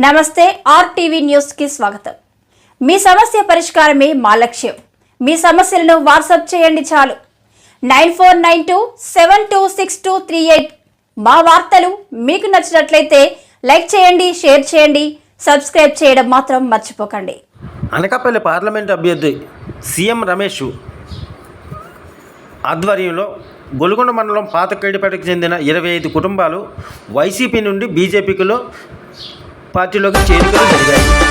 నమస్తే RTV news కి స్వాగతం. మీ సమస్య పరిష్కారమే మా లక్ష్యం. మీ సమస్యలను వాట్సాప్ చేయండి చాలు. 9492726238. మా వార్తలు మీకు నచ్చినట్లయితే లైక్ చేయండి, షేర్ చేయండి, సబ్స్క్రైబ్ చేయడం మాత్రం మర్చిపోకండి. అనకాపల్లి పార్లమెంట్ అభ్యర్థి సీఎం రమేష్ ఆధ్వర్యంలో గొలుగొండ మండలం పాతకేడిపేటకు చెందిన 25 కుటుంబాలు వైసీపీ నుండి బీజేపీలో పార్టీలోకి చేరికలు జరిగాయి.